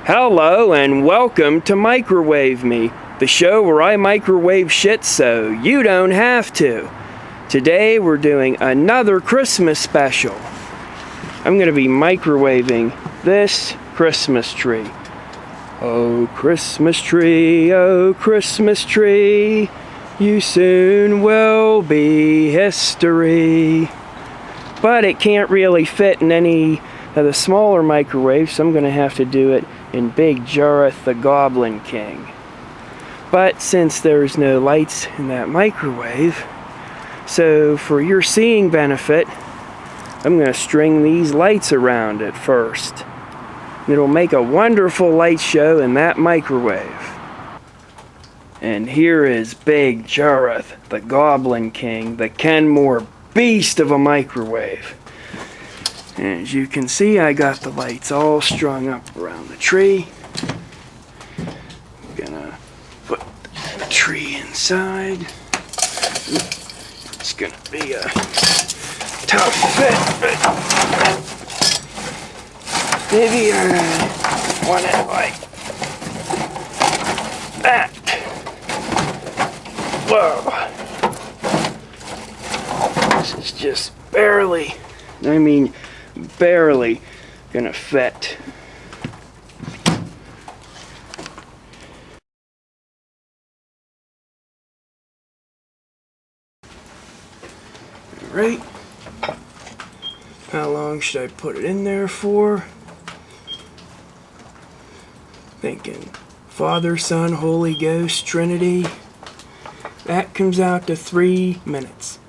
Hello and welcome to Microwave Me, the show where I microwave shit so you don't have to. Today we're doing another Christmas special. I'm going to be microwaving this Christmas tree. Oh Christmas tree, you soon will be history. But it can't really fit in any of the smaller microwaves, so I'm going to have to do it in Big Jareth the Goblin King. But since there's no lights in that microwave, so for your seeing benefit, I'm going to string these lights around it first. It'll make a wonderful light show in that microwave. And here is Big Jareth the Goblin King, the Kenmore beast of a microwave. And as you can see, I got the lights all strung up around the tree. I'm gonna put the tree inside. It's gonna be a tough fit, but maybe I want it like that. Whoa. This is just barely gonna fit. Alright. How long should I put it in there for? Thinking Father, Son, Holy Ghost, Trinity. That comes out to 3 minutes.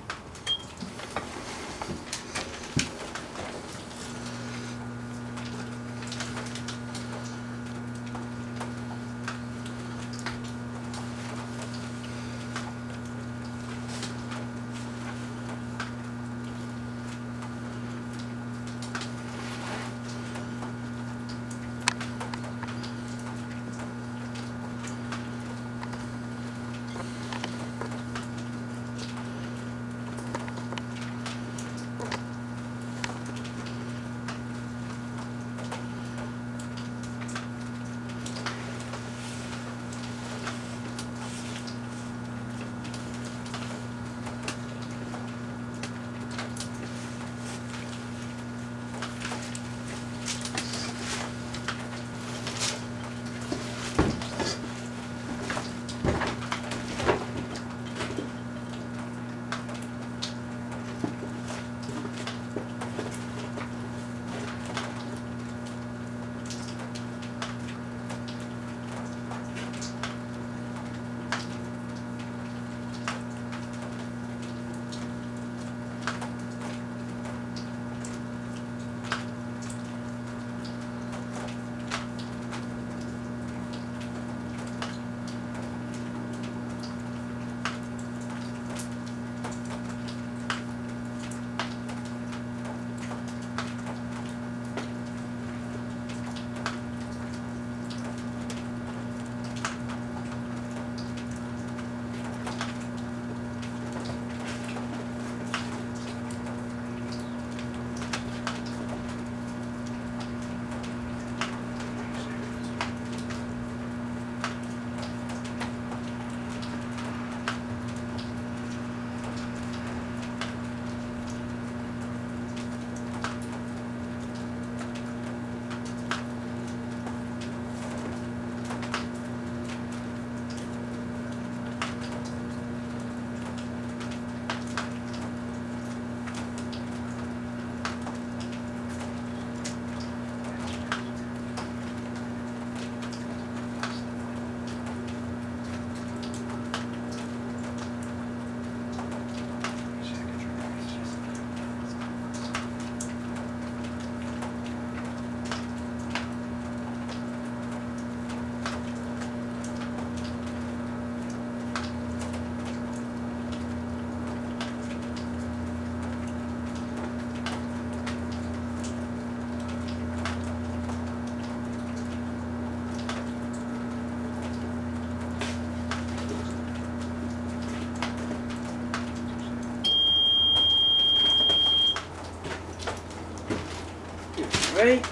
Right?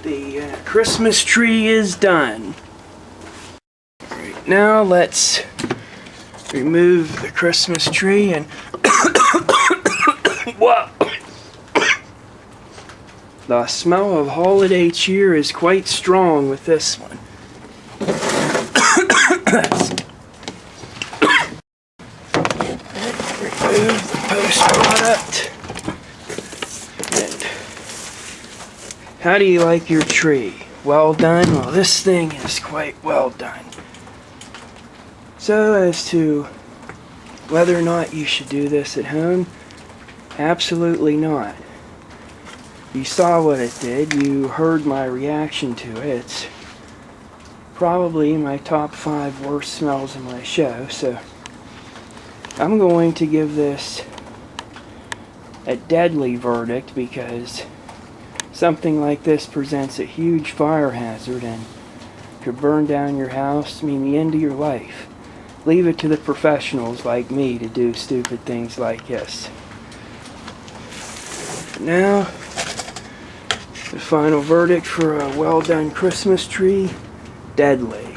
The the Christmas tree is done. Right, now let's remove the Christmas tree and whoa! The smell of holiday cheer is quite strong with this one. Remove the post product. And how do you like your tree? Well done? Well, this thing is quite well done. So as to whether or not you should do this at home, absolutely not. You saw what it did, you heard my reaction to it. It's probably my top 5 worst smells of my show, so I'm going to give this a deadly verdict because something like this presents a huge fire hazard and could burn down your house, mean the end of your life. Leave it to the professionals like me to do stupid things like this. Now, the final verdict for a well-done Christmas tree, deadly.